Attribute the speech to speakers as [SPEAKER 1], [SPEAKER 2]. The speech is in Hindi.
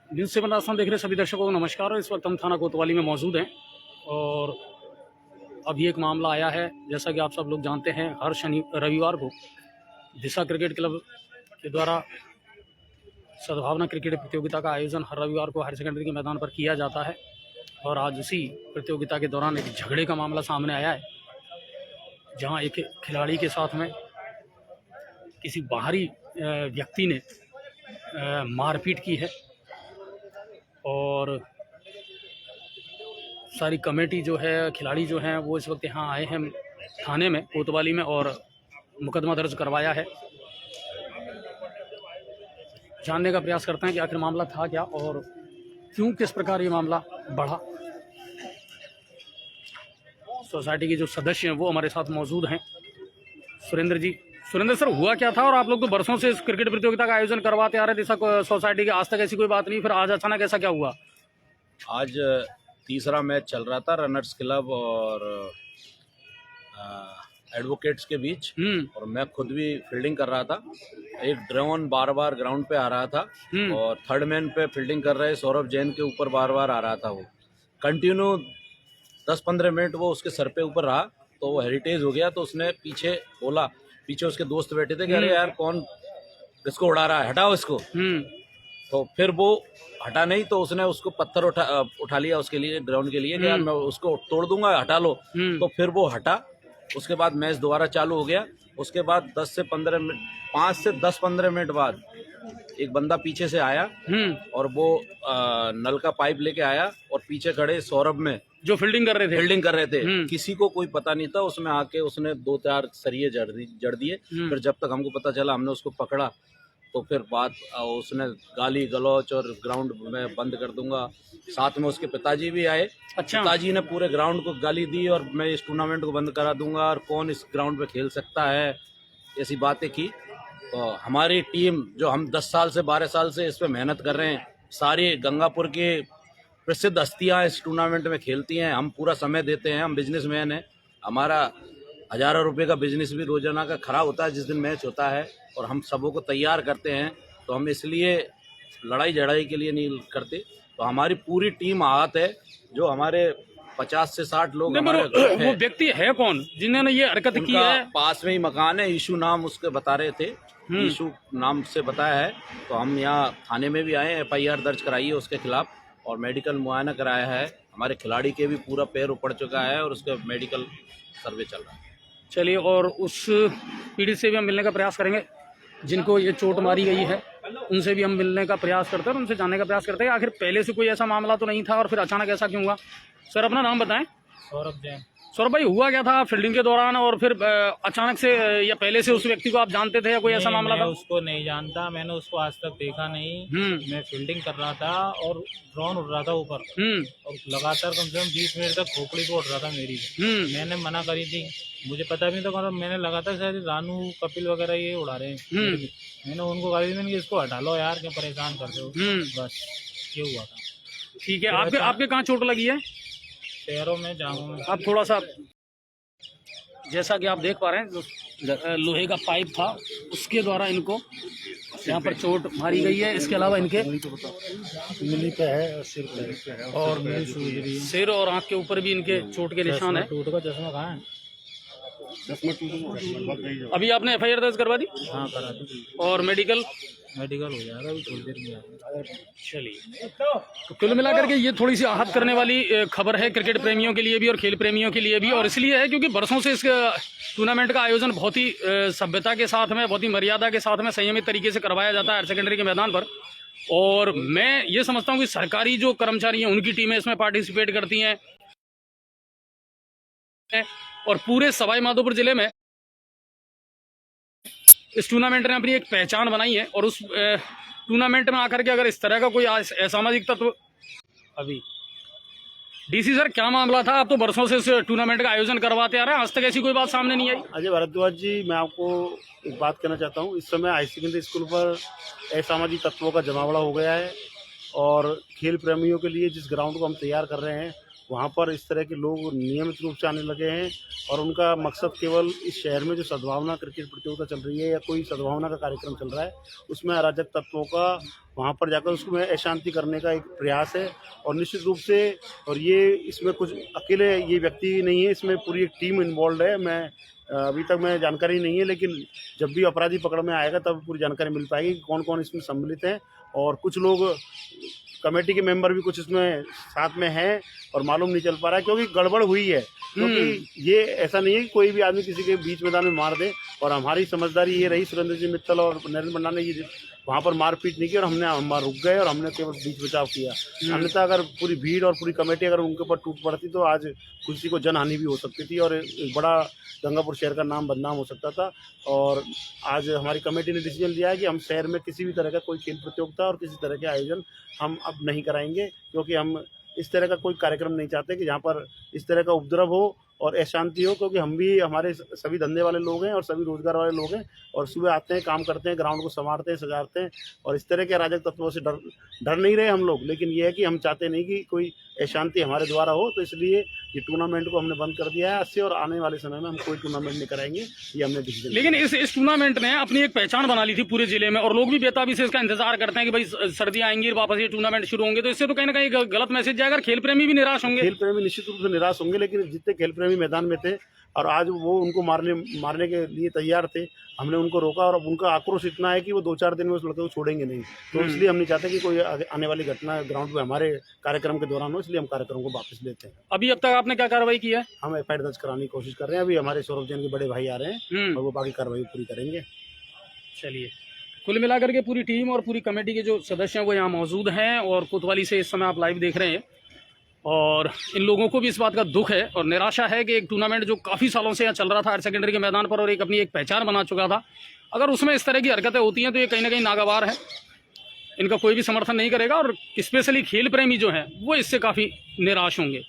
[SPEAKER 1] न्यूज़ 7 राजस्थान देख रहे सभी दर्शकों को नमस्कार। और इस वक्त हम थाना कोतवाली में मौजूद हैं और अभी एक मामला आया है। जैसा कि आप सब लोग जानते हैं, हर रविवार को दिशा क्रिकेट क्लब के द्वारा सद्भावना क्रिकेट प्रतियोगिता का आयोजन हर रविवार को हायर सेकेंडरी के मैदान पर किया जाता है। और आज उसी प्रतियोगिता के दौरान एक झगड़े का मामला सामने आया है, जहां एक खिलाड़ी के साथ में किसी बाहरी व्यक्ति ने मारपीट की है और सारी कमेटी जो है, खिलाड़ी जो हैं, वो इस वक्त यहाँ आए हैं थाने में कोतवाली में और मुकदमा दर्ज करवाया है। जानने का प्रयास करते हैं कि आखिर मामला था क्या और क्यों, किस प्रकार ये मामला बढ़ा। सोसाइटी के जो सदस्य हैं वो हमारे साथ मौजूद हैं। सुरेंद्र जी, सुरेंद्र सर, हुआ क्या था? और आप लोग तो बरसों से इस क्रिकेट प्रतियोगिता का आयोजन करवाते आ रहे थे दिशा सोसाइटी के, आज तक ऐसी कोई बात नहीं, फिर आज अचानक ऐसा क्या हुआ?
[SPEAKER 2] आज तीसरा मैच चल रहा था रनर्स क्लब और एडवोकेट्स के बीच और मैं खुद भी फील्डिंग कर रहा था। एक ड्रोन बार बार ग्राउंड पे आ रहा था और थर्ड मैन पे फील्डिंग कर रहे सौरभ जैन के ऊपर बार बार आ रहा था। वो कंटिन्यू 10-15 मिनट वो उसके सर पे ऊपर रहा, तो वो हेरिटेज हो गया। तो उसने पीछे बोला, पीछे उसके दोस्त बैठे थे कि अरे यार कौन इसको उड़ा रहा है, हटाओ इसको। तो फिर वो हटा नहीं, तो उसने उसको पत्थर उठा लिया उसके लिए, ग्राउंड के लिए कि यार मैं उसको तोड़ दूंगा, हटा लो। तो फिर वो हटा। उसके बाद मैच दोबारा चालू हो गया। उसके बाद 5 से 10-15 मिनट बाद एक बंदा पीछे से आया और वो नल का पाइप लेके आया और पीछे खड़े सौरभ में
[SPEAKER 1] जो फील्डिंग कर रहे थे
[SPEAKER 2] किसी को कोई पता नहीं था। उसमें आके उसने 2-4 सरिये जड़ दिए। फिर जब तक हमको पता चला, हमने उसको पकड़ा, तो फिर बात उसने गाली गलौच और ग्राउंड में बंद कर दूंगा। साथ में उसके पिताजी भी आए।
[SPEAKER 1] अच्छा।
[SPEAKER 2] पिताजी ने पूरे ग्राउंड को गाली दी और मैं इस टूर्नामेंट को बंद करा दूंगा और कौन इस ग्राउंड पे खेल सकता है, ऐसी बातें की। तो हमारी टीम, जो हम 10 साल से 12 साल से इस पे मेहनत कर रहे हैं, सारी गंगापुर की प्रसिद्ध हस्तियाँ इस टूर्नामेंट में खेलती हैं। हम पूरा समय देते हैं, हम बिजनेसमैन हैं। हमारा हज़ारों रुपए का बिजनेस भी रोजाना का खड़ा होता है जिस दिन मैच होता है, और हम सबों को तैयार करते हैं। तो हम इसलिए लड़ाई झड़ाई के लिए नहीं करते। तो हमारी पूरी टीम आहत है। जो हमारे 50 से 60 लोग हमारे
[SPEAKER 1] वो व्यक्ति है कौन जिन्होंने ये हरकत की है?
[SPEAKER 2] पास में ही मकान है, ईशू नाम उसके बता रहे थे, ईशू नाम से बताया है। तो हम यहाँ थाने में भी आए, FIR दर्ज कराई है उसके खिलाफ और मेडिकल मुआयना कराया है। हमारे खिलाड़ी के भी पूरा पैर उपड़ चुका है और उसका मेडिकल सर्वे चल रहा है।
[SPEAKER 1] चलिए, और उस पीड़ित से भी हम मिलने का प्रयास करेंगे जिनको ये चोट मारी गई है, उनसे भी हम मिलने का प्रयास करते हैं और उनसे जानने का प्रयास करते हैं आखिर पहले से कोई ऐसा मामला तो नहीं था और फिर अचानक ऐसा क्यों हुआ। सर, अपना नाम बताएं।
[SPEAKER 3] सौरभ जैन।
[SPEAKER 1] सौरभ भाई, हुआ क्या था फील्डिंग के दौरान और फिर अचानक से, या पहले से उस व्यक्ति को आप जानते थे या कोई ऐसा मामला था?
[SPEAKER 3] मैं उसको नहीं जानता, मैंने उसको आज तक देखा नहीं। मैं फील्डिंग कर रहा था और ड्रोन उड़ रहा था ऊपर और लगातार कम से कम 20 मिनट तक खोपड़ी को उड़ रहा था मेरी। मैंने मना करी थी, मुझे पता भी नहीं था। मैंने लगातार शायद रानू कपिल वगैरह ये उड़ा रहे हैं। मैंने उनको कहा, मैंने इसको हटा लो यार, क्या परेशान करते हो। बस ये हुआ था।
[SPEAKER 1] ठीक है, आपके कहाँ चोट लगी है?
[SPEAKER 3] पैरों में, जांघों में।
[SPEAKER 1] आप थोड़ा सा, जैसा कि आप देख पा रहे हैं, लोहे का पाइप था, उसके द्वारा इनको यहाँ पर चोट मारी गई है। इसके अलावा इनके
[SPEAKER 3] मिली पे है, सिर पे है और
[SPEAKER 1] सिर और आंख के ऊपर भी इनके चोट के निशान है।
[SPEAKER 3] टूट का चश्मा कहाँ है?
[SPEAKER 1] अभी आपने FIR दर्ज करवा दी?
[SPEAKER 3] हाँ, करा दी।
[SPEAKER 1] और मेडिकल
[SPEAKER 3] हो जाएगा अभी थोड़ी देर में।
[SPEAKER 1] चलिए, तो कुल मिलाकर के ये थोड़ी सी आहत करने वाली खबर है क्रिकेट प्रेमियों के लिए भी और खेल प्रेमियों के लिए भी। और इसलिए है क्योंकि बरसों से इस टूर्नामेंट का आयोजन बहुत ही सभ्यता के साथ में, बहुत ही मर्यादा के साथ में, संयमित तरीके से करवाया जाता है हायर सेकेंडरी के मैदान पर। और मैं ये समझता हूँ कि सरकारी जो कर्मचारी हैं उनकी टीमें इसमें पार्टिसिपेट करती हैं और पूरे सवाई माधोपुर जिले में इस टूर्नामेंट ने अपनी एक पहचान बनाई है। और उस टूर्नामेंट में आकर के अगर इस तरह का कोई असामाजिक तत्व, अभी DC सर, क्या मामला था? आप तो बरसों से इस टूर्नामेंट का आयोजन करवाते आ रहे हैं, आज तक ऐसी कोई बात सामने नहीं आई।
[SPEAKER 4] अजय भारद्वाज जी, मैं आपको एक बात कहना चाहता हूँ। इस समय हाई सेकेंडरी स्कूल पर असामाजिक तत्वों का जमावड़ा हो गया है और खेल प्रेमियों के लिए जिस ग्राउंड को हम तैयार कर रहे हैं वहाँ पर इस तरह के लोग नियमित रूप से आने लगे हैं और उनका मकसद केवल इस शहर में जो सद्भावना क्रिकेट प्रतियोगिता चल रही है या कोई सद्भावना का कार्यक्रम चल रहा है उसमें अराजक तत्वों का वहाँ पर जाकर उसमें अशांति करने का एक प्रयास है। और निश्चित रूप से और ये इसमें कुछ अकेले ये व्यक्ति नहीं है, इसमें पूरी एक टीम इन्वॉल्व है। मैं अभी तक मैं जानकारी नहीं है, लेकिन जब भी अपराधी पकड़ में आएगा तब पूरी जानकारी मिल पाएगी कि कौन कौन इसमें सम्मिलित हैं। और कुछ लोग कमेटी के मेंबर भी कुछ इसमें साथ में हैं और मालूम नहीं चल पा रहा है क्योंकि गड़बड़ हुई है। क्योंकि ये ऐसा नहीं है कि कोई भी आदमी किसी के बीच मैदान में मार दे। और हमारी समझदारी ये रही, सुरेंद्र जी मित्तल और नरेंद्र बंडा ने ये वहाँ पर मारपीट नहीं की और हम रुक गए और हमने केवल बीच बचाव किया। अन्यथा अगर पूरी भीड़ और पूरी कमेटी अगर उनके ऊपर टूट पड़ती तो आज किसी को जनहानि भी हो सकती थी और एक बड़ा गंगापुर शहर का नाम बदनाम हो सकता था। और आज हमारी कमेटी ने डिसीजन लिया है कि हम शहर में किसी भी तरह का कोई खेल प्रतियोगिता और किसी तरह के आयोजन हम अब नहीं कराएंगे, क्योंकि हम इस तरह का कोई कार्यक्रम नहीं चाहते कि जहाँ पर इस तरह का उपद्रव हो और अशांति हो। क्योंकि हम भी हमारे सभी धंधे वाले लोग हैं और सभी रोजगार वाले लोग हैं और सुबह आते हैं, काम करते हैं, ग्राउंड को संवारते हैं, सजाते हैं और इस तरह के अराजक तत्वों से डर नहीं रहे हम लोग। लेकिन ये है कि हम चाहते नहीं कि कोई अशांति हमारे द्वारा हो, तो इसलिए ये टूर्नामेंट को हमने बंद कर दिया है आज से और आने वाले समय में हम कोई टूर्नामेंट नहीं कराएंगे, ये हमने डिसीजन।
[SPEAKER 1] लेकिन इस टूर्नामेंट ने अपनी एक पहचान बना ली थी पूरे जिले में और लोग भी बेताबी से इसका इंतजार करते हैं कि भाई सर्दियां आएंगी और वापस ये टूर्नामेंट शुरू होंगे, तो इससे तो कहीं ना कहीं गलत मैसेज जाएगा। खेल प्रेमी भी निराश होंगे।
[SPEAKER 4] खेल प्रेमी निश्चित रूप से निराश होंगे, लेकिन जितने खेल प्रेमी मैदान में थे और आज वो उनको मारने के लिए तैयार थे, हमने उनको रोका और अब उनका आक्रोश इतना है कि वो 2-4 दिन में उस लड़के को छोड़ेंगे नहीं। तो इसलिए हम नहीं चाहते कि कोई आने वाली घटना ग्राउंड पे हमारे कार्यक्रम के दौरान हो, इसलिए हम कार्यक्रम को वापस लेते हैं।
[SPEAKER 1] अभी अब तक आपने क्या कार्रवाई की है?
[SPEAKER 4] हम एफआईआर दर्ज कराने की कोशिश कर रहे हैं। अभी हमारे सौरभ जैन के बड़े भाई आ रहे हैं और वो बाकी कार्रवाई पूरी करेंगे।
[SPEAKER 1] चलिए, कुल मिलाकर के पूरी टीम और पूरी कमेटी के जो सदस्य हैं वो यहाँ मौजूद हैं और कोतवाली से इस समय आप लाइव देख रहे हैं। और इन लोगों को भी इस बात का दुख है और निराशा है कि एक टूर्नामेंट जो काफ़ी सालों से यहाँ चल रहा था हायर सेकेंडरी के मैदान पर और एक अपनी एक पहचान बना चुका था, अगर उसमें इस तरह की हरकतें होती हैं तो ये कहीं ना कहीं नागवार है। इनका कोई भी समर्थन नहीं करेगा और स्पेशली खेल प्रेमी जो हैं वो इससे काफ़ी निराश होंगे।